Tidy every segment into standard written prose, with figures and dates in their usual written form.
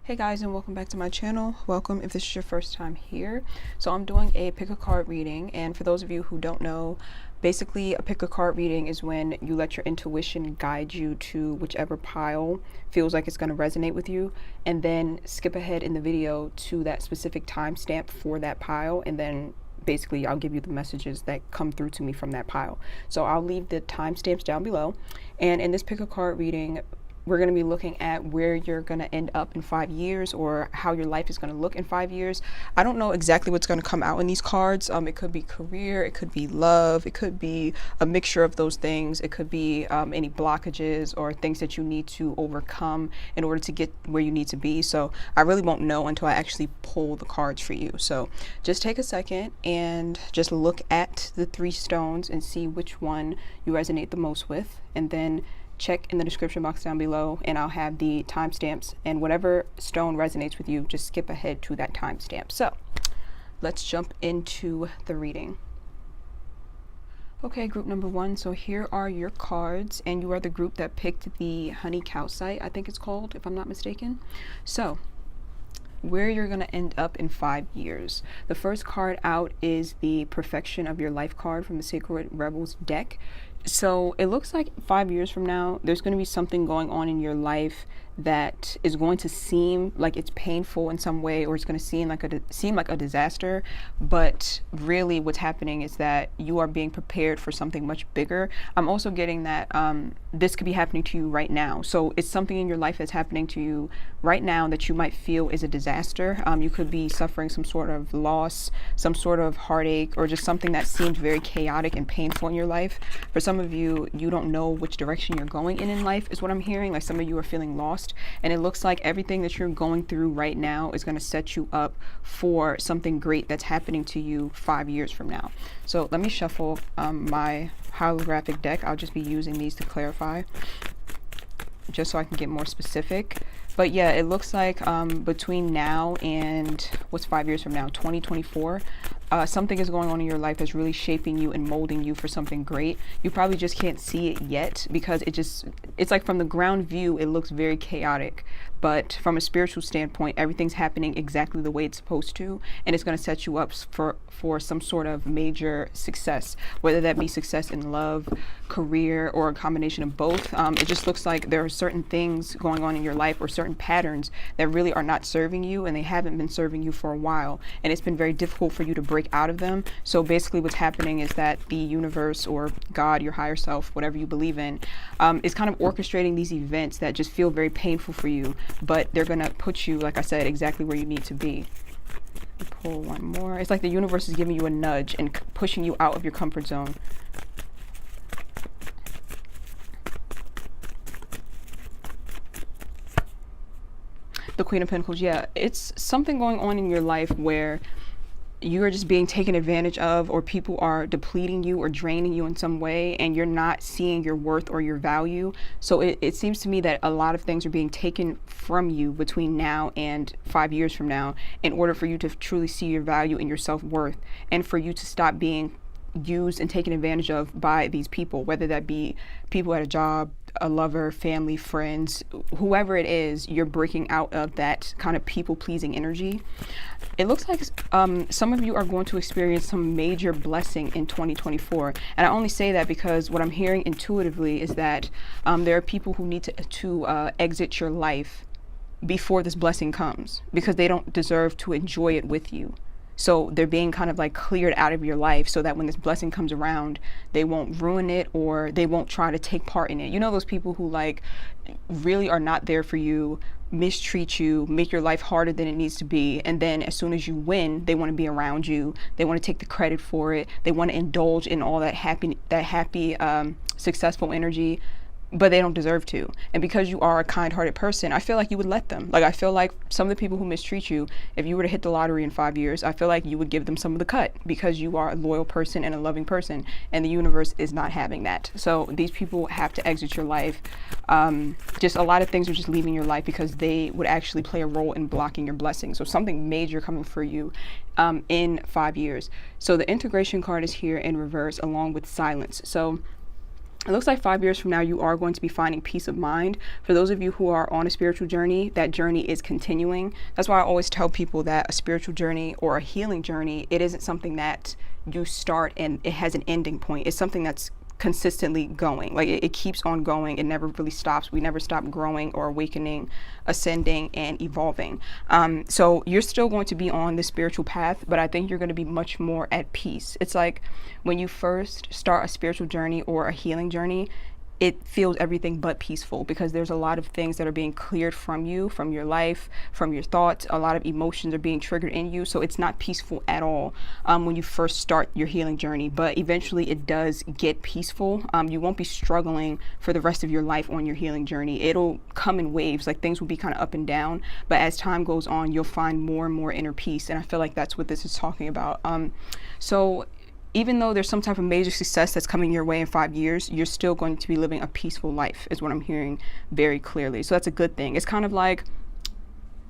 Hey guys, and welcome back to my channel. Welcome if this is your first time here. So I'm doing a pick a card reading, and for those of you who don't know, basically a pick a card reading is when you let your intuition guide you to whichever pile feels like it's going to resonate with you, and then skip ahead in the video to that specific timestamp for that pile, and then basically I'll give you the messages that come through to me from that pile. So I'll leave the timestamps down below, and in this pick a card reading we're going to be looking at where you're going to end up in 5 years, or how your life is going to look in 5 years. I don't know exactly what's going to come out in these cards. It could be career, it could be love, it could be a mixture of those things. It could be any blockages or things that you need to overcome in order to get where you need to be. So I really won't know until I actually pull the cards for you. So just take a second and just look at the 3 stones and see which one you resonate the most with, and then check in the description box down below, and I'll have the timestamps, and whatever stone resonates with you, just skip ahead to that timestamp. So let's jump into the reading. Okay, group number 1. So here are your cards, and you are the group that picked the honey calcite, I think it's called, if I'm not mistaken. So where you're going to end up in 5 years. The first card out is the Perfection of Your Life card from the Sacred Rebels deck. So it looks like 5 years from now, there's going to be something going on in your life that is going to seem like it's painful in some way, or it's going to seem like a disaster, but really what's happening is that you are being prepared for something much bigger. I'm also getting that this could be happening to you right now. So it's something in your life that's happening to you right now that you might feel is a disaster. You could be suffering some sort of loss, some sort of heartache, or just something that seems very chaotic and painful in your life. For some of you, you don't know which direction you're going in life, is what I'm hearing. Like some of you are feeling lost, and it looks like everything that you're going through right now is going to set you up for something great that's happening to you 5 years from now. So let me shuffle my holographic deck. I'll just be using these to clarify, just so I can get more specific. But yeah, it looks like between now and what's 5 years from now, 2024, something is going on in your life that's really shaping you and molding you for something great. You probably just can't see it yet because it's like from the ground view, it looks very chaotic. But from a spiritual standpoint, everything's happening exactly the way it's supposed to, and it's going to set you up for some sort of major success, whether that be success in love, career, or a combination of both. It just looks like there are certain things going on in your life, or certain patterns that really are not serving you, and they haven't been serving you for a while, and it's been very difficult for you to break out of them. So basically what's happening is that the universe, or God, your higher self, whatever you believe in, is kind of orchestrating these events that just feel very painful for you, but they're going to put you, like I said, exactly where you need to be. Pull one more. It's like the universe is giving you a nudge and pushing you out of your comfort zone. The Queen of Pentacles, yeah, it's something going on in your life where you are just being taken advantage of, or people are depleting you or draining you in some way, and you're not seeing your worth or your value. So it seems to me that a lot of things are being taken from you between now and 5 years from now, in order for you to truly see your value and your self-worth, and for you to stop being used and taken advantage of by these people, whether that be people at a job, a lover, family, friends, whoever it is. You're breaking out of that kind of people-pleasing energy. It looks like some of you are going to experience some major blessing in 2024, and I only say that because what I'm hearing intuitively is that there are people who need to exit your life before this blessing comes, because they don't deserve to enjoy it with you. So they're being kind of like cleared out of your life, so that when this blessing comes around, they won't ruin it, or they won't try to take part in it. You know, those people who like really are not there for you, mistreat you, make your life harder than it needs to be, and then as soon as you win, they want to be around you, they want to take the credit for it, they want to indulge in all that happy successful energy, but they don't deserve to. And because you are a kind-hearted person, I feel like you would let them. Like, I feel like some of the people who mistreat you, if you were to hit the lottery in 5 years, I feel like you would give them some of the cut, because you are a loyal person and a loving person, and the universe is not having that. So these people have to exit your life. Just a lot of things are just leaving your life because they would actually play a role in blocking your blessings. So something major coming for you in 5 years. So the integration card is here in reverse, along with silence. So it looks like 5 years from now, you are going to be finding peace of mind. For those of you who are on a spiritual journey, that journey is continuing. That's why I always tell people that a spiritual journey or a healing journey, it isn't something that you start and it has an ending point. It's something that's consistently going. Like it keeps on going. It never really stops. We never stop growing or awakening, ascending, and evolving. So you're still going to be on the spiritual path, but I think you're going to be much more at peace. It's like when you first start a spiritual journey or a healing journey, it feels everything but peaceful, because there's a lot of things that are being cleared from you, from your life, from your thoughts. A lot of emotions are being triggered in you. So it's not peaceful at all when you first start your healing journey, but eventually it does get peaceful. You won't be struggling for the rest of your life on your healing journey. It'll come in waves, like things will be kind of up and down, but as time goes on, you'll find more and more inner peace. And I feel like that's what this is talking about. So even though there's some type of major success that's coming your way in 5 years, you're still going to be living a peaceful life, is what I'm hearing very clearly. So that's a good thing. It's kind of like,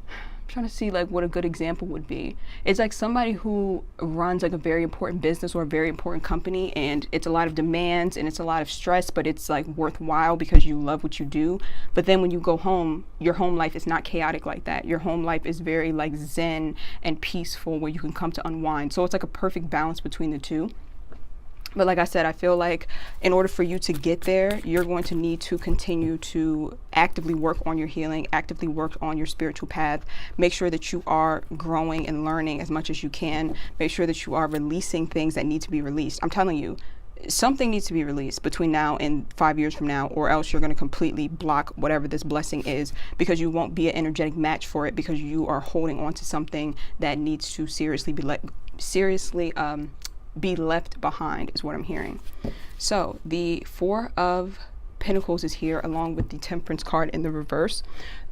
I'm trying to see like what a good example would be. It's like somebody who runs like a very important business or a very important company, and it's a lot of demands and it's a lot of stress, but it's like worthwhile because you love what you do. But then when you go home, your home life is not chaotic like that. Your home life is very like zen and peaceful, where you can come to unwind. So it's like a perfect balance between the two. But like I said, I feel like in order for you to get there, you're going to need to continue to actively work on your healing, actively work on your spiritual path. Make sure that you are growing and learning as much as you can. Make sure that you are releasing things that need to be released. I'm telling you, something needs to be released between now and 5 years from now, or else you're going to completely block whatever this blessing is, because you won't be an energetic match for it, because you are holding on to something that needs to be left behind, is what I'm hearing. So the Four of Pentacles is here, along with the Temperance card in the reverse.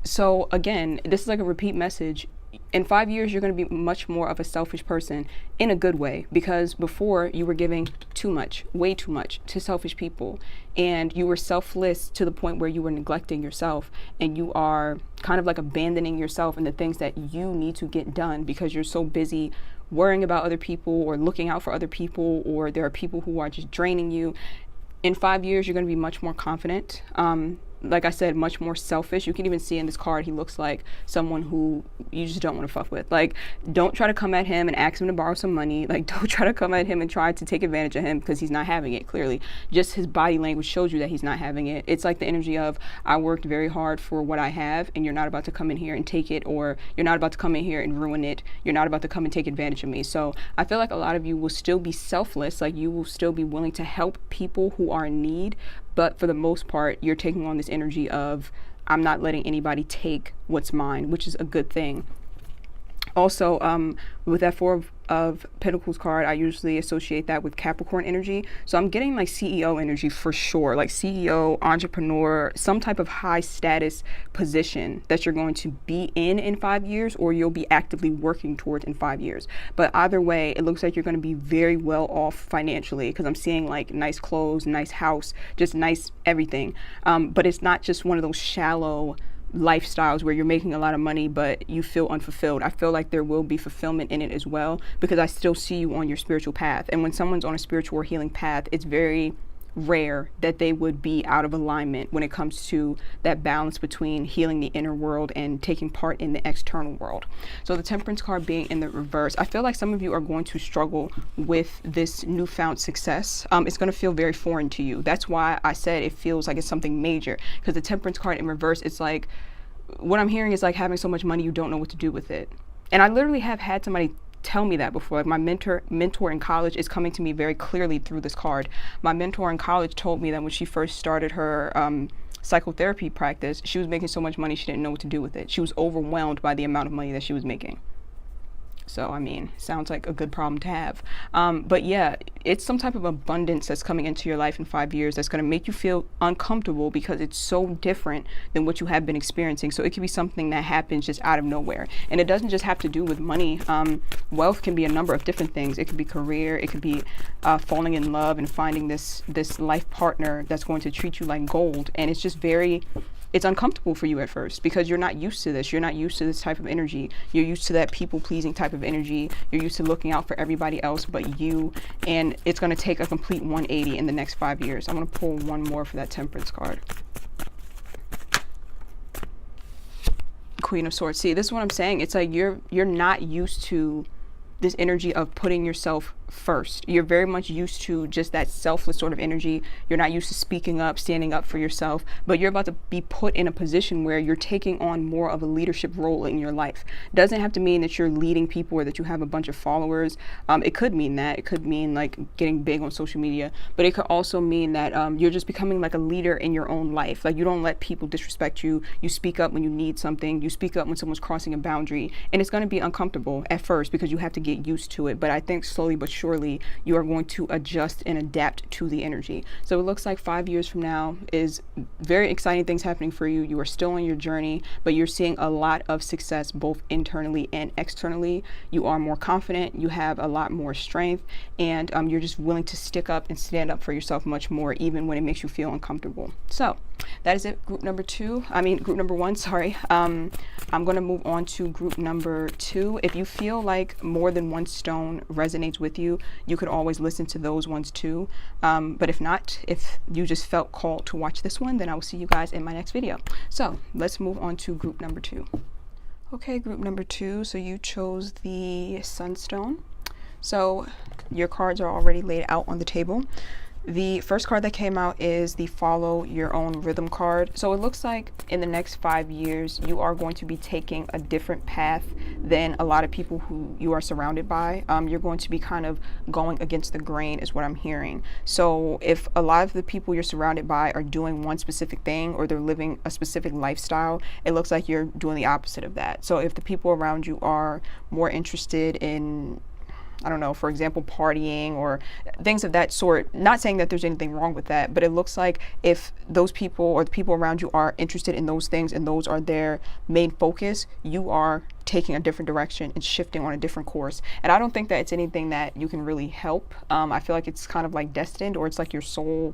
So again, this is like a repeat message. In 5 years, you're going to be much more of a selfish person, in a good way, because before you were giving too much, way too much to selfish people, and you were selfless to the point where you were neglecting yourself, and you are kind of like abandoning yourself and the things that you need to get done because you're so busy worrying about other people or looking out for other people, or there are people who are just draining you. In 5 years, you're going to be much more confident. Like I said, much more selfish. You can even see in this card, he looks like someone who you just don't want to fuck with. Like, don't try to come at him and ask him to borrow some money. Like, don't try to come at him and try to take advantage of him, because he's not having it, clearly. Just his body language shows you that he's not having it. It's like the energy of, I worked very hard for what I have, and you're not about to come in here and take it, or you're not about to come in here and ruin it. You're not about to come and take advantage of me. So I feel like a lot of you will still be selfless. Like, you will still be willing to help people who are in need. But for the most part, you're taking on this energy of, I'm not letting anybody take what's mine, which is a good thing. Also, with that Four of Pentacles card, I usually associate that with Capricorn energy. So I'm getting like CEO energy for sure, like CEO, entrepreneur, some type of high status position that you're going to be in 5 years, or you'll be actively working towards in 5 years. But either way, it looks like you're going to be very well off financially, because I'm seeing like nice clothes, nice house, just nice everything. But it's not just one of those shallow lifestyles where you're making a lot of money but you feel unfulfilled. I feel like there will be fulfillment in it as well, because I still see you on your spiritual path. And when someone's on a spiritual or healing path, it's very rare that they would be out of alignment when it comes to that balance between healing the inner world and taking part in the external world. So the Temperance card being in the reverse, I feel like some of you are going to struggle with this newfound success. It's going to feel very foreign to you. That's why I said it feels like it's something major, because the Temperance card in reverse, it's like, what I'm hearing is like having so much money you don't know what to do with it. And I literally have had somebody tell me that before. Like, my mentor in college is coming to me very clearly through this card. My mentor in college told me that when she first started her psychotherapy practice, she was making so much money she didn't know what to do with it. She was overwhelmed by the amount of money that she was making. So, I mean, sounds like a good problem to have. But yeah, it's some type of abundance that's coming into your life in 5 years that's going to make you feel uncomfortable, because it's so different than what you have been experiencing. So it could be something that happens just out of nowhere. And it doesn't just have to do with money. Wealth can be a number of different things. It could be career. It could be falling in love and finding this life partner that's going to treat you like gold. And it's just very it's uncomfortable for you at first because you're not used to this. You're not used to this type of energy. You're used to that people pleasing type of energy. You're used to looking out for everybody else but you. And it's going to take a complete 180 in the next 5 years. I'm going to pull one more for that Temperance card. Queen of Swords. See, this is what I'm saying. It's like you're not used to this energy of putting yourself first. You're very much used to just that selfless sort of energy. You're not used to speaking up, standing up for yourself, but you're about to be put in a position where you're taking on more of a leadership role in your life. Doesn't have to mean that you're leading people or that you have a bunch of followers. It could mean that. It could mean like getting big on social media, but it could also mean that you're just becoming like a leader in your own life. Like you don't let people disrespect you. You speak up when you need something. You speak up when someone's crossing a boundary, and it's going to be uncomfortable at first because you have to get used to it. But I think slowly but surely you are going to adjust and adapt to the energy. So it looks like 5 years from now is very exciting things happening for you. You are still on your journey, but you're seeing a lot of success both internally and externally. You are more confident, you have a lot more strength, and you're just willing to stick up and stand up for yourself much more, even when it makes you feel uncomfortable. So that is it. Group number one, sorry. I'm going to move on to group number 2. If you feel like more than one stone resonates with you, you could always listen to those ones too. But if not, if you just felt called to watch this one, then I will see you guys in my next video. So let's move on to group number 2. Okay, group number 2. So you chose the Sunstone. So your cards are already laid out on the table. The first card that came out is the Follow Your Own Rhythm card. So it looks like in the next 5 years, you are going to be taking a different path than a lot of people who you are surrounded by. You're going to be kind of going against the grain is what I'm hearing. So if a lot of the people you're surrounded by are doing one specific thing or they're living a specific lifestyle, it looks like you're doing the opposite of that. So if the people around you are more interested in, I don't know, for example, partying or things of that sort, not saying that there's anything wrong with that, but it looks like if those people or the people around you are interested in those things and those are their main focus, you are taking a different direction and shifting on a different course. And I don't think that it's anything that you can really help. I feel like it's kind of like destined, or it's like your soul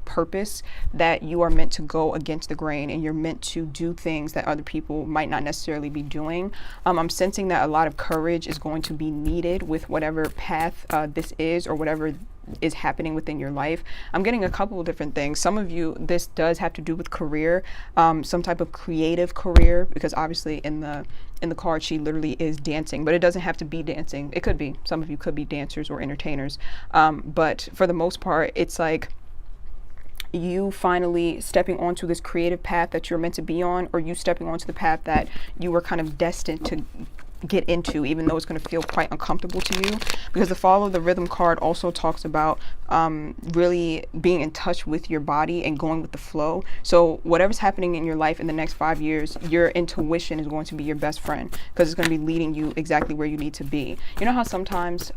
purpose, that you are meant to go against the grain and you're meant to do things that other people might not necessarily be doing. I'm sensing that a lot of courage is going to be needed with whatever path this is or whatever is happening within your life. I'm getting a couple of different things. Some of you, this does have to do with career, some type of creative career, because obviously in the card she literally is dancing, but it doesn't have to be dancing. It could be. Some of you could be dancers or entertainers, but for the most part, it's like you finally stepping onto this creative path that you're meant to be on, or you stepping onto the path that you were kind of destined to get into, even though it's going to feel quite uncomfortable to you. Because the Follow the Rhythm card also talks about really being in touch with your body and going with the flow. So whatever's happening in your life in the next 5 years, your intuition is going to be your best friend, because it's going to be leading you exactly where you need to be. You know how sometimes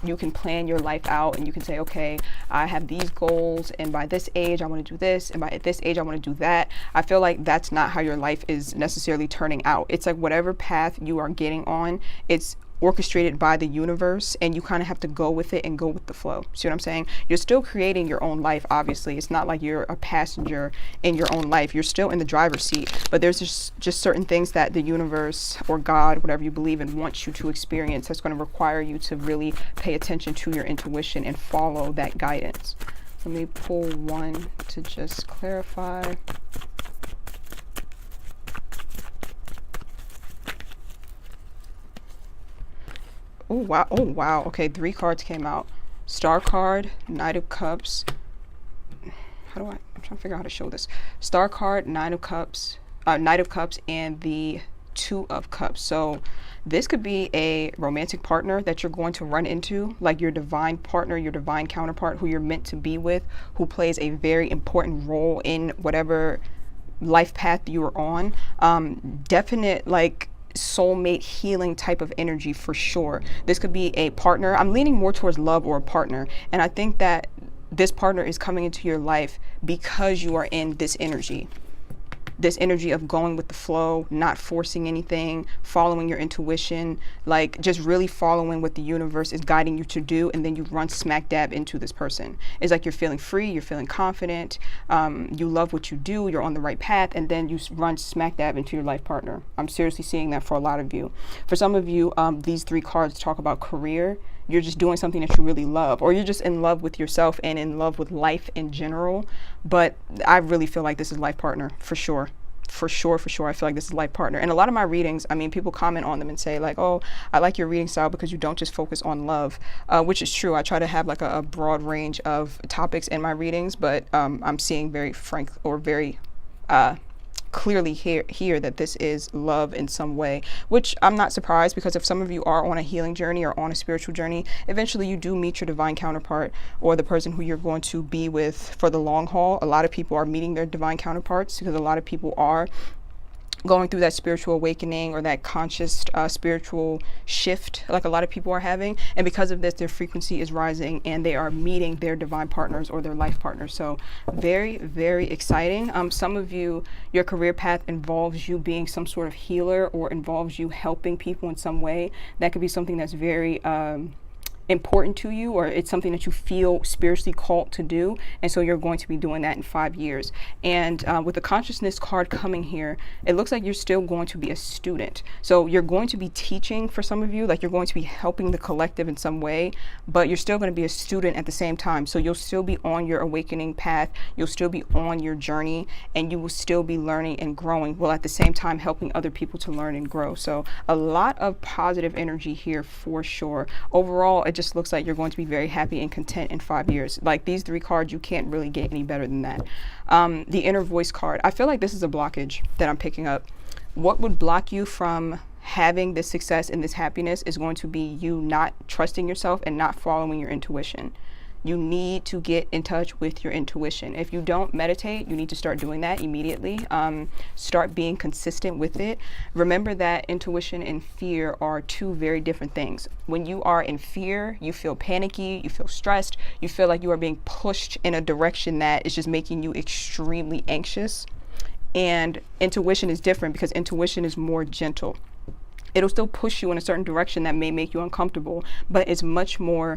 you can plan your life out and you can say, okay, I have these goals, and by this age I want to do this, and by this age I want to do that. I feel like that's not how your life is necessarily turning out. It's like whatever path you are getting on, it's orchestrated by the universe, and you kind of have to go with it and go with the flow. See what I'm saying? You're still creating your own life, obviously. It's not like you're a passenger in your own life. You're still in the driver's seat, but there's just certain things that the universe or God, whatever you believe in, wants you to experience that's going to require you to really pay attention to your intuition and follow that guidance. Let me pull one to just clarify. Oh wow, oh wow. Okay, 3 cards came out. Star card, Knight of Cups. I'm trying to figure out how to show this. Star card, Knight of Cups, and the 2 of Cups. So this could be a romantic partner that you're going to run into, like your divine partner, your divine counterpart who you're meant to be with, who plays a very important role in whatever life path you are on. Definite, like, soulmate healing type of energy for sure. This could be a partner. I'm leaning more towards love or a partner, and I think that this partner is coming into your life because you are in this energy. this energy of going with the flow, not forcing anything, following your intuition, like just really following what the universe is guiding you to do, and then you run smack dab into this person. It's like you're feeling free, you're feeling confident, you love what you do, you're on the right path, and then you run smack dab into your life partner. I'm seriously seeing that for a lot of you. For some of you, these 3 cards talk about career. You're just doing something that you really love, or you're just in love with yourself and in love with life in general. But I really feel like this is life partner for sure. For sure. I feel like this is life partner. And a lot of my readings, I mean, people comment on them and say like, oh, I like your reading style because you don't just focus on love, which is true. I try to have like a broad range of topics in my readings, but I'm seeing very frank or very clearly here that this is love in some way, which I'm not surprised, because if some of you are on a healing journey or on a spiritual journey, eventually you do meet your divine counterpart, or the person who you're going to be with for the long haul. A lot of people are meeting their divine counterparts because a lot of people are going through that spiritual awakening or that conscious spiritual shift, like a lot of people are having, and because of this their frequency is rising and they are meeting their divine partners or their life partners. So very, very exciting. Some of you, your career path involves you being some sort of healer or involves you helping people in some way. That could be something that's very important to you, or it's something that you feel spiritually called to do, and so you're going to be doing that in 5 years. And with the consciousness card coming here, it looks like you're still going to be a student. So you're going to be teaching for some of you, like you're going to be helping the collective in some way, but you're still going to be a student at the same time. So you'll still be on your awakening path, you'll still be on your journey, and you will still be learning and growing, while at the same time helping other people to learn and grow. So a lot of positive energy here for sure. Overall, it just looks like you're going to be very happy and content in 5 years. Like these 3 cards, you can't really get any better than that. The inner voice card, I feel like this is a blockage that I'm picking up. What would block you from having this success and this happiness is going to be you not trusting yourself and not following your intuition. You need to get in touch with your intuition. If you don't meditate, you need to start doing that immediately. Start being consistent with it. Remember that intuition and fear are 2 very different things. When you are in fear, you feel panicky, you feel stressed, you feel like you are being pushed in a direction that is just making you extremely anxious. And intuition is different because intuition is more gentle. It'll still push you in a certain direction that may make you uncomfortable, but it's much more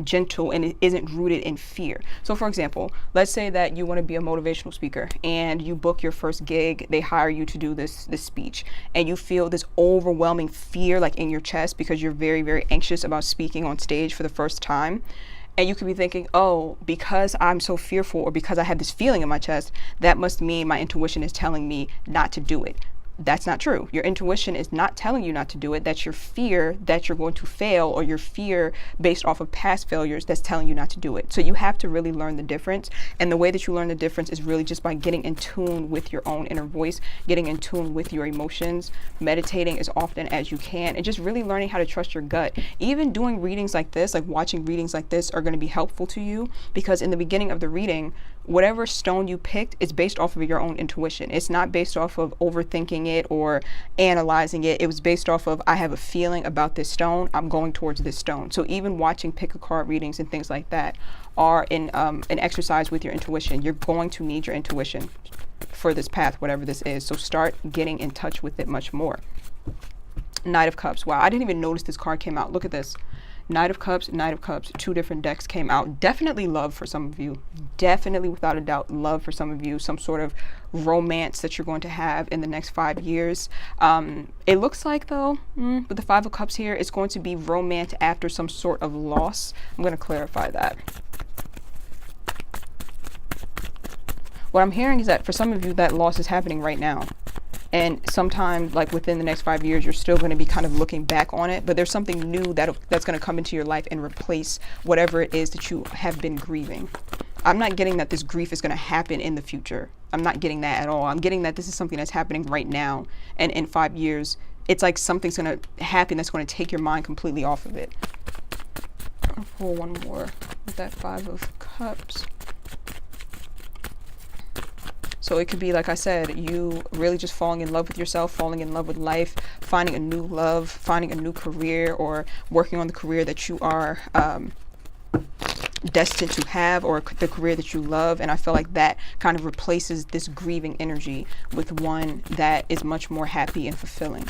gentle and it isn't rooted in fear. So for example, let's say that you want to be a motivational speaker and you book your first gig, they hire you to do this speech, and you feel this overwhelming fear like in your chest because you're very, very anxious about speaking on stage for the first time. And you could be thinking, oh, because I'm so fearful or because I have this feeling in my chest, that must mean my intuition is telling me not to do it. That's not true. Your intuition is not telling you not to do it. That's your fear that you're going to fail, or your fear based off of past failures that's telling you not to do it. So you have to really learn the difference. And the way that you learn the difference is really just by getting in tune with your own inner voice, getting in tune with your emotions, meditating as often as you can, and just really learning how to trust your gut. Even doing readings like this, like watching readings like this, are going to be helpful to you, because in the beginning of the reading, whatever stone you picked is based off of your own intuition. It's not based off of overthinking it or analyzing it. It was based off of, I have a feeling about this stone, I'm going towards this stone. So even watching pick a card readings and things like that are an exercise with your intuition. You're going to need your intuition for this path, whatever this is. So start getting in touch with it much more. Knight of Cups. Wow, I didn't even notice this card came out. Look at this. Knight of Cups, 2 different decks came out. Definitely love for some of you. Definitely, without a doubt, love for some of you. Some sort of romance that you're going to have in the next 5 years. It looks like, though, with the 5 of Cups here, it's going to be romance after some sort of loss. I'm going to clarify that. What I'm hearing is that for some of you, that loss is happening right now. And sometime like within the next 5 years, you're still going to be kind of looking back on it, but there's something new that's going to come into your life and replace whatever it is that you have been grieving. I'm not getting that this grief is going to happen in the future. I'm not getting that at all. I'm getting that this is something that's happening right now. And in 5 years, it's like something's going to happen that's going to take your mind completely off of it. I'll pull one more with that 5 of Cups. So it could be, like I said, you really just falling in love with yourself, falling in love with life, finding a new love, finding a new career, or working on the career that you are destined to have, or the career that you love. And I feel like that kind of replaces this grieving energy with one that is much more happy and fulfilling.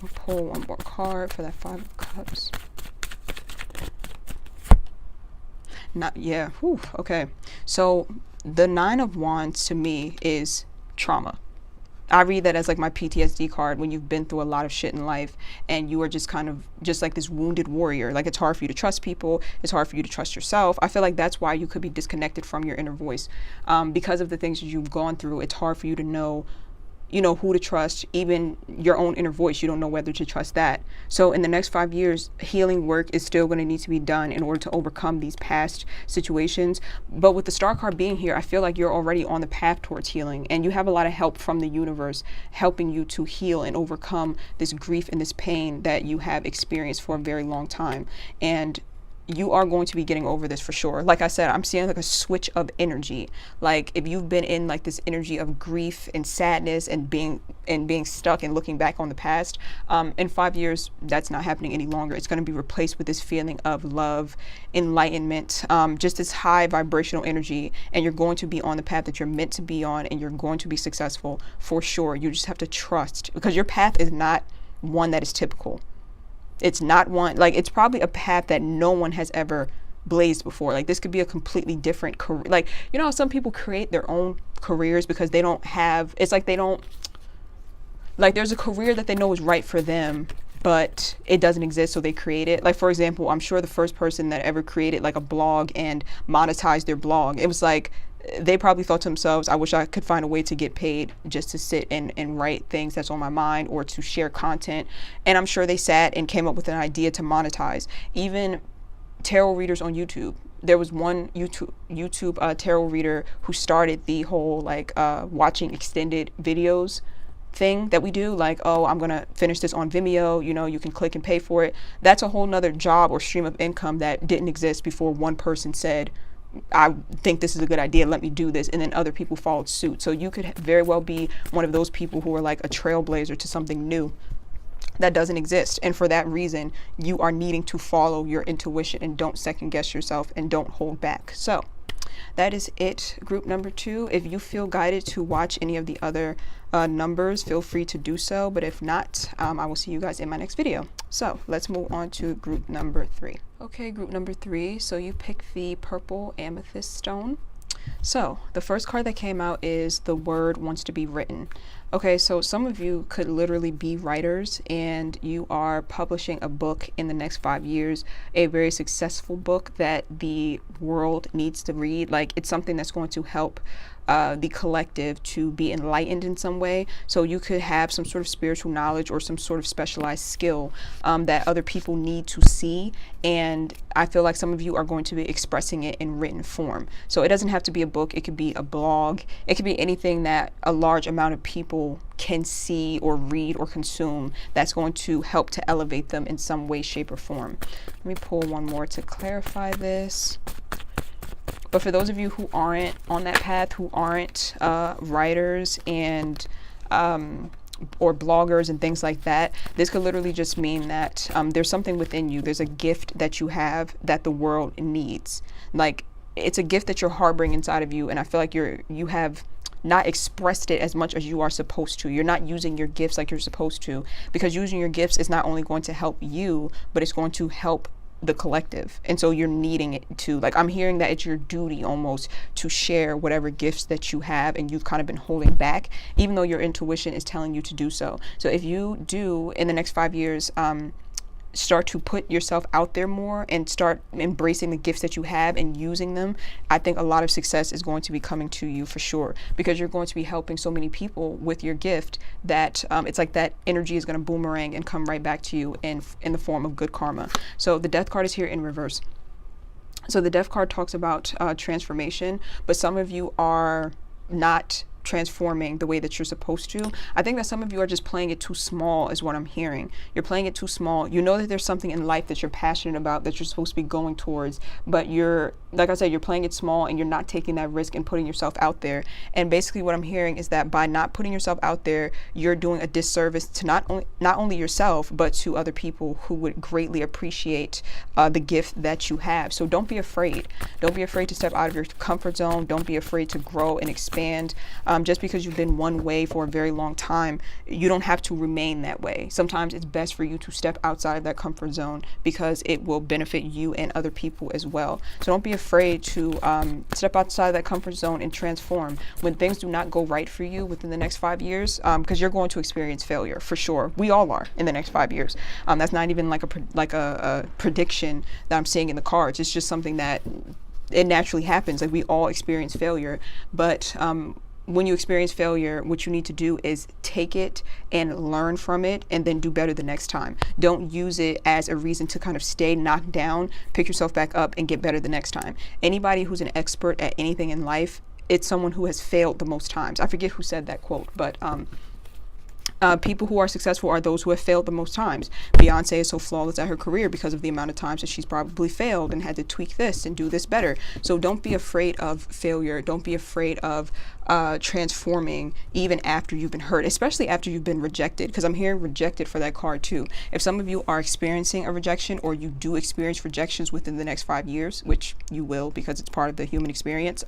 We'll pull one more card for that Five of Cups. Okay. So the Nine of Wands to me is trauma. I read that as like my PTSD card, when you've been through a lot of shit in life and you are just kind of just like this wounded warrior. Like, it's hard for you to trust people. It's hard for you to trust yourself. I feel like that's why you could be disconnected from your inner voice. Because of the things that you've gone through, it's hard for you to know who to trust. Even your own inner voice, you don't know whether to trust that. So in the next 5 years, healing work is still going to need to be done in order to overcome these past situations. But with the Star card being here, I feel like you're already on the path towards healing, and you have a lot of help from the universe helping you to heal and overcome this grief and this pain that you have experienced for a very long time. And you are going to be getting over this for sure. Like I said, I'm seeing like a switch of energy. Like, if you've been in like this energy of grief and sadness and being stuck and looking back on the past, in 5 years, that's not happening any longer. It's going to be replaced with this feeling of love, enlightenment, just this high vibrational energy. And you're going to be on the path that you're meant to be on, and you're going to be successful for sure. You just have to trust, because your path is not one that is typical. It's not one, like, it's probably a path that no one has ever blazed before. Like, this could be a completely different career. Like, how some people create their own careers because they don't have, it's like they don't, like, there's a career that they know is right for them, but it doesn't exist, so they create it. Like, for example, I'm sure the first person that ever created like a blog and monetized their blog, it was like, they probably thought to themselves, I wish I could find a way to get paid just to sit and write things that's on my mind, or to share content. And I'm sure they sat and came up with an idea to monetize. Even tarot readers on YouTube. There was one YouTube tarot reader who started the whole like watching extended videos thing that we do. Like, oh, I'm gonna finish this on Vimeo, you can click and pay for it. That's a whole nother job or stream of income that didn't exist before one person said, I think this is a good idea, let me do this, and then other people followed suit. So you could very well be one of those people who are like a trailblazer to something new that doesn't exist. And for that reason, you are needing to follow your intuition, and don't second guess yourself, and don't hold back. So that is it, group number 2. If you feel guided to watch any of the other numbers, feel free to do so. But if not, I will see you guys in my next video. So let's move on to group number 3. Okay, group number 3. So you pick the purple amethyst stone. So the first card that came out is the word wants to be written. Okay, so some of you could literally be writers, and you are publishing a book in the next 5 years, a very successful book that the world needs to read. Like, it's something that's going to help the collective to be enlightened in some way. So you could have some sort of spiritual knowledge or some sort of specialized skill that other people need to see. And I feel like some of you are going to be expressing it in written form. So it doesn't have to be a book. It could be a blog. It could be anything that a large amount of people can see or read or consume that's going to help to elevate them in some way, shape, or form. Let me pull one more to clarify this. But for those of you who aren't on that path, who aren't writers and or bloggers and things like that, this could literally just mean that there's something within you. There's a gift that you have that the world needs. Like, it's a gift that you're harboring inside of you, and I feel like you have not expressed it as much as you are supposed to. You're not using your gifts like you're supposed to, because using your gifts is not only going to help you, but it's going to help the collective. And so you're needing it to, like, I'm hearing that it's your duty almost to share whatever gifts that you have and you've kind of been holding back, even though your intuition is telling you to do so. So if you do in the next 5 years start to put yourself out there more and start embracing the gifts that you have and using them, I think a lot of success is going to be coming to you for sure, because you're going to be helping so many people with your gift that it's like that energy is going to boomerang and come right back to you in the form of good karma. So the Death card is here in reverse. So the Death card talks about transformation, but some of you are not transforming the way that you're supposed to. I think that some of you are just playing it too small is what I'm hearing. You're playing it too small. You know that there's something in life that you're passionate about, that you're supposed to be going towards, but you're, like I said, you're playing it small and you're not taking that risk and putting yourself out there. And basically what I'm hearing is that by not putting yourself out there, you're doing a disservice to not only yourself, but to other people who would greatly appreciate the gift that you have. So don't be afraid. Don't be afraid to step out of your comfort zone. Don't be afraid to grow and expand. Just because you've been one way for a very long time, you don't have to remain that way. Sometimes it's best for you to step outside of that comfort zone because it will benefit you and other people as well. So don't be afraid to step outside of that comfort zone and transform. When things do not go right for you within the next 5 years, because you're going to experience failure for sure. We all are in the next 5 years. That's not even like a prediction that I'm seeing in the cards. It's just something that it naturally happens. Like we all experience failure, but when you experience failure, what you need to do is take it and learn from it and then do better the next time. Don't use it as a reason to kind of stay knocked down, pick yourself back up and get better the next time. Anybody who's an expert at anything in life, it's someone who has failed the most times. I forget who said that quote, but people who are successful are those who have failed the most times. Beyonce is so flawless at her career because of the amount of times that she's probably failed and had to tweak this and do this better. So don't be afraid of failure. Don't be afraid of transforming even after you've been hurt, especially after you've been rejected, because I'm hearing rejected for that card too. If some of you are experiencing a rejection or you do experience rejections within the next 5 years, which you will because it's part of the human experience,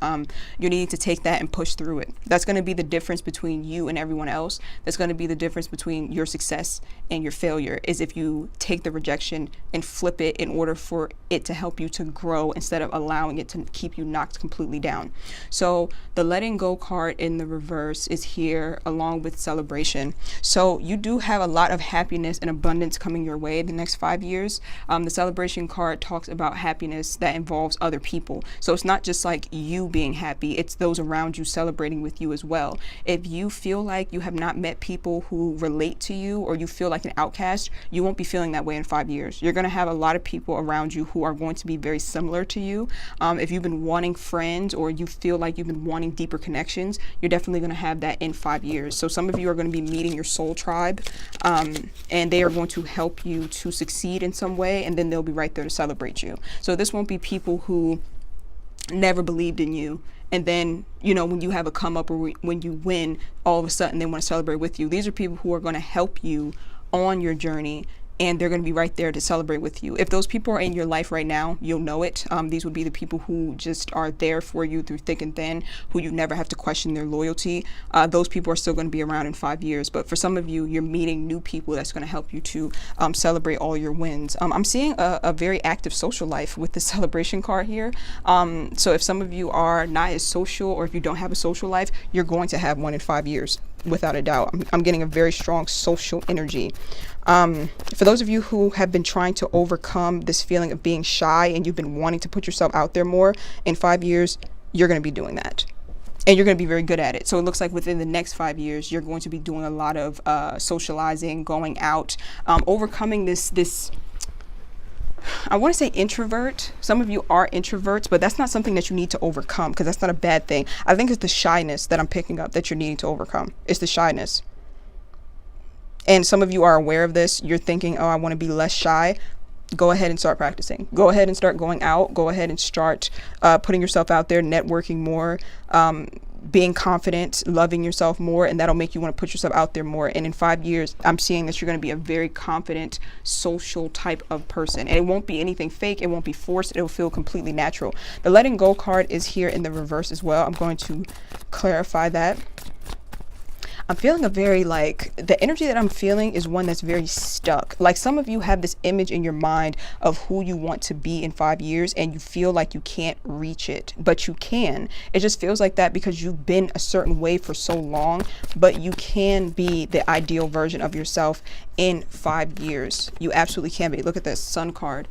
you need to take that and push through it. That's going to be the difference between you and everyone else. That's going to be the difference between your success and your failure, is if you take the rejection and flip it in order for it to help you to grow instead of allowing it to keep you knocked completely down. So the letting go card in the reverse is here along with celebration. So you do have a lot of happiness and abundance coming your way the next 5 years. The celebration card talks about happiness that involves other people. So it's not just like you being happy, it's those around you celebrating with you as well. If you feel like you have not met people who relate to you or you feel like an outcast, you won't be feeling that way in 5 years. You're going to have a lot of people around you who are going to be very similar to you. If you've been wanting friends or you feel like you've been wanting deeper connections, you're definitely going to have that in 5 years. So some of you are going to be meeting your soul tribe, and they are going to help you to succeed in some way, and then they'll be right there to celebrate you. So this won't be people who never believed in you, and then, you know, when you have a come up or when you win, all of a sudden they want to celebrate with you. These are people who are going to help you on your journey, and they're going to be right there to celebrate with you. If those people are in your life right now, you'll know it. These would be the people who just are there for you through thick and thin, who you never have to question their loyalty. Those people are still going to be around in 5 years. But for some of you, you're meeting new people that's going to help you to celebrate all your wins. I'm seeing a very active social life with the celebration card here. So if some of you are not as social, or if you don't have a social life, you're going to have one in 5 years. Without a doubt. I'm getting a very strong social energy. For those of you who have been trying to overcome this feeling of being shy and you've been wanting to put yourself out there more, in 5 years, you're going to be doing that. And you're going to be very good at it. So it looks like within the next 5 years, you're going to be doing a lot of socializing, going out, overcoming this I want to say introvert. Some of you are introverts, but that's not something that you need to overcome, because that's not a bad thing. I think it's the shyness that I'm picking up that you're needing to overcome. It's the shyness. And some of you are aware of this. You're thinking, oh, I want to be less shy. Go ahead and start practicing. Go ahead and start going out. Go ahead and start putting yourself out there, networking more, being confident, loving yourself more, and that'll make you want to put yourself out there more. And in 5 years, I'm seeing that you're going to be a very confident, social type of person. And it won't be anything fake. It won't be forced. It'll feel completely natural. The letting go card is here in the reverse as well. I'm going to clarify that. I'm feeling the energy that I'm feeling is one that's very stuck. Like some of you have this image in your mind of who you want to be in 5 years, and you feel like you can't reach it, but you can. It just feels like that because you've been a certain way for so long, but you can be the ideal version of yourself in 5 years. You absolutely can be. Look at this Sun card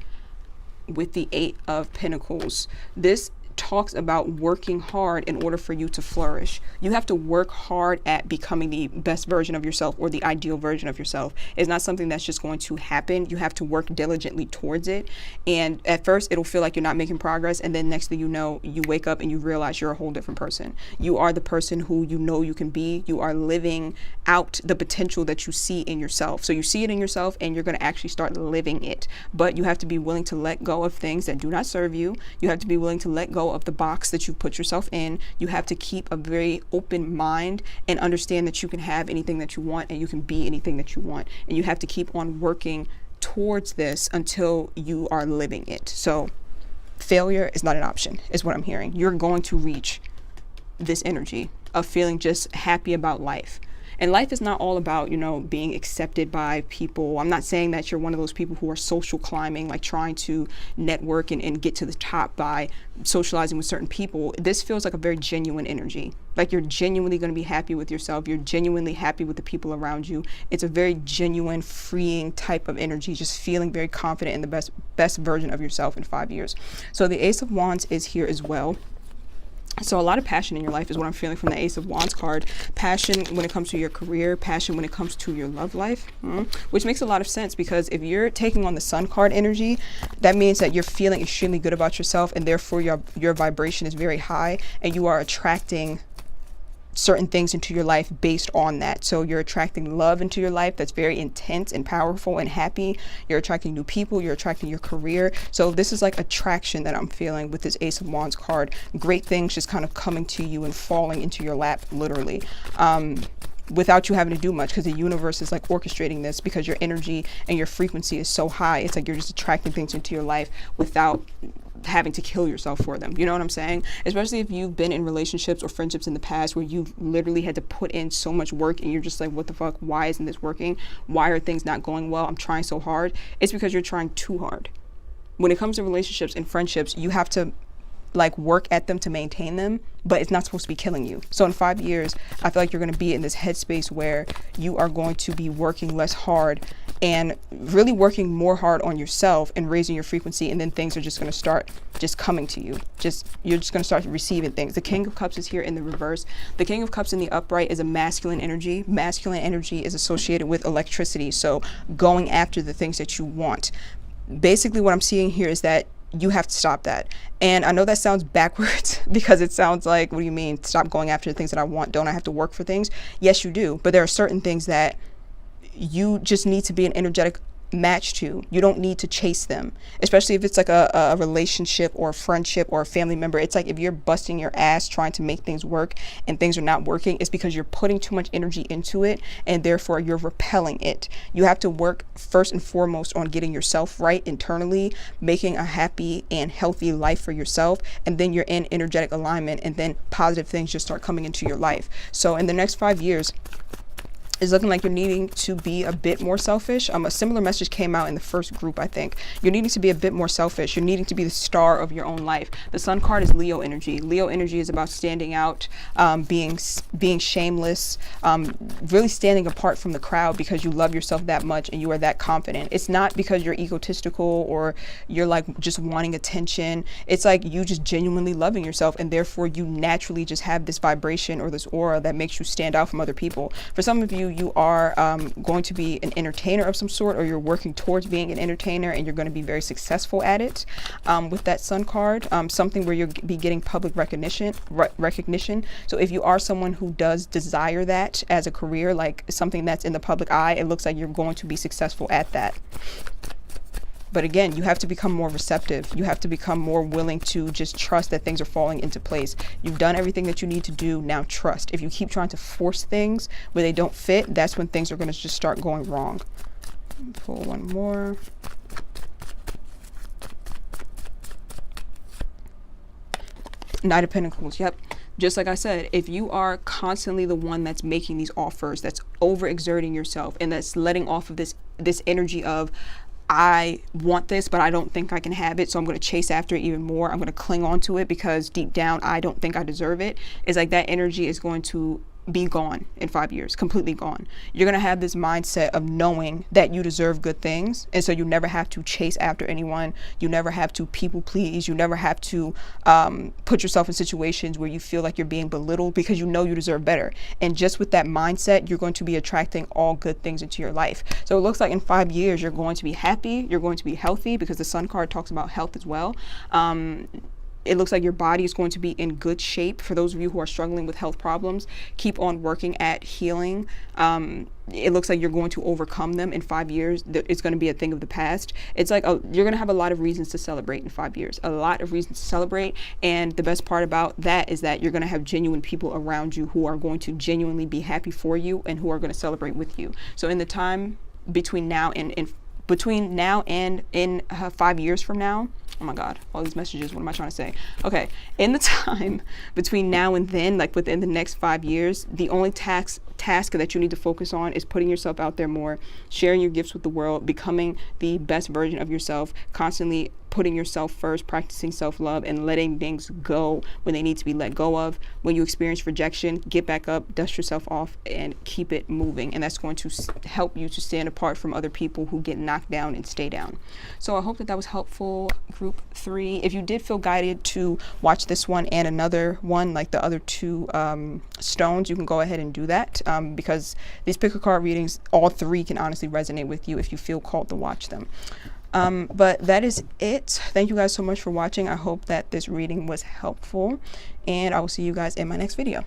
with the 8 of Pentacles. This talks about working hard in order for you to flourish. You have to work hard at becoming the best version of yourself, or the ideal version of yourself. It's not something that's just going to happen. You have to work diligently towards it. And at first it'll feel like you're not making progress, and then next thing you know, you wake up and you realize you're a whole different person. You are the person who you know you can be. You are living out the potential that you see in yourself. So you see it in yourself, and you're going to actually start living it. But you have to be willing to let go of things that do not serve you. You have to be willing to let go of the box that you put yourself in. You have to keep a very open mind and understand that you can have anything that you want, and you can be anything that you want. And you have to keep on working towards this until you are living it. So failure is not an option, is what I'm hearing. You're going to reach this energy of feeling just happy about life. And life is not all about, being accepted by people. I'm not saying that you're one of those people who are social climbing, like trying to network and get to the top by socializing with certain people. This feels like a very genuine energy. Like you're genuinely going to be happy with yourself. You're genuinely happy with the people around you. It's a very genuine, freeing type of energy, just feeling very confident in the best version of yourself in 5 years. So the Ace of Wands is here as well. So a lot of passion in your life is what I'm feeling from the Ace of Wands card. Passion when it comes to your career, passion when it comes to your love life, which makes a lot of sense, because if you're taking on the Sun card energy, that means that you're feeling extremely good about yourself, and therefore your vibration is very high, and you are attracting certain things into your life based on that. So you're attracting love into your life that's very intense and powerful and happy. You're attracting new people. You're attracting your career. So this is like attraction that I'm feeling with this Ace of Wands card. Great things just kind of coming to you and falling into your lap, literally. Without you having to do much, because the universe is like orchestrating this, because your energy and your frequency is so high. It's like you're just attracting things into your life without having to kill yourself for them. You know what I'm saying? Especially if you've been in relationships or friendships in the past where you've literally had to put in so much work, and you're just like, what the fuck? Why isn't this working? Why are things not going well? I'm trying so hard. It's because you're trying too hard. When it comes to relationships and friendships, you have to work at them to maintain them, but it's not supposed to be killing you. So in 5 years, I feel like you're going to be in this headspace where you are going to be working less hard and really working more hard on yourself and raising your frequency, and then things are just going to start just coming to you. You're just going to start receiving things. The King of Cups is here in the reverse. The King of Cups in the upright is a masculine energy. Masculine energy is associated with electricity, so going after the things that you want. Basically what I'm seeing here is that you have to stop that. And I know that sounds backwards, because it sounds like, what do you mean, stop going after the things that I want? Don't I have to work for things? Yes, you do. But there are certain things that you just need to be an energetic match to. You don't need to chase them, especially if it's like a relationship or a friendship or a family member. It's like if you're busting your ass trying to make things work and things are not working, it's because you're putting too much energy into it, and therefore you're repelling it. You have to work first and foremost on getting yourself right internally, making a happy and healthy life for yourself, and then you're in energetic alignment, and then positive things just start coming into your life. So in the next 5 years, is looking like you're needing to be a bit more selfish. A similar message came out in the first group, I think. You're needing to be a bit more selfish. You're needing to be the star of your own life. The Sun card is Leo energy. Leo energy is about standing out, being shameless, really standing apart from the crowd because you love yourself that much and you are that confident. It's not because you're egotistical or you're like just wanting attention. It's like you just genuinely loving yourself, and therefore you naturally just have this vibration or this aura that makes you stand out from other people. For some of you are going to be an entertainer of some sort, or you're working towards being an entertainer, and you're going to be very successful at it. With that Sun card, something where you'll be getting public recognition. So if you are someone who does desire that as a career, like something that's in the public eye, it looks like you're going to be successful at that. But again, you have to become more receptive. You have to become more willing to just trust that things are falling into place. You've done everything that you need to do. Now trust. If you keep trying to force things where they don't fit, that's when things are going to just start going wrong. Pull one more. Knight of Pentacles. Yep. Just like I said, if you are constantly the one that's making these offers, that's overexerting yourself, and that's letting off of this energy of, I want this, but I don't think I can have it, so I'm going to chase after it even more. I'm going to cling on to it because deep down, I don't think I deserve it. It's like that energy is going to be gone in 5 years, completely gone. You're going to have this mindset of knowing that you deserve good things. And so you never have to chase after anyone. You never have to people please. You never have to put yourself in situations where you feel like you're being belittled, because you know you deserve better. And just with that mindset, you're going to be attracting all good things into your life. So it looks like in 5 years, you're going to be happy. You're going to be healthy, because the Sun card talks about health as well. It looks like your body is going to be in good shape. For those of you who are struggling with health problems, keep on working at healing. It looks like you're going to overcome them in 5 years. It's going to be a thing of the past. It's like you're going to have a lot of reasons to celebrate in 5 years, a lot of reasons to celebrate. And the best part about that is that you're going to have genuine people around you who are going to genuinely be happy for you and who are going to celebrate with you. So in the time between now and in 5 years from now, oh my God, all these messages, what am I trying to say? Okay, in the time between now and then, like within the next 5 years, the only task that you need to focus on is putting yourself out there more, sharing your gifts with the world, becoming the best version of yourself, constantly putting yourself first, practicing self-love, and letting things go when they need to be let go of. When you experience rejection, get back up, dust yourself off, and keep it moving. And that's going to help you to stand apart from other people who get knocked down and stay down. So I hope that was helpful, group 3. If you did feel guided to watch this one and another one, like the other 2 stones, you can go ahead and do that, because these pick a card readings, all 3 can honestly resonate with you if you feel called to watch them. But that is it. Thank you guys so much for watching. I hope that this reading was helpful, and I will see you guys in my next video.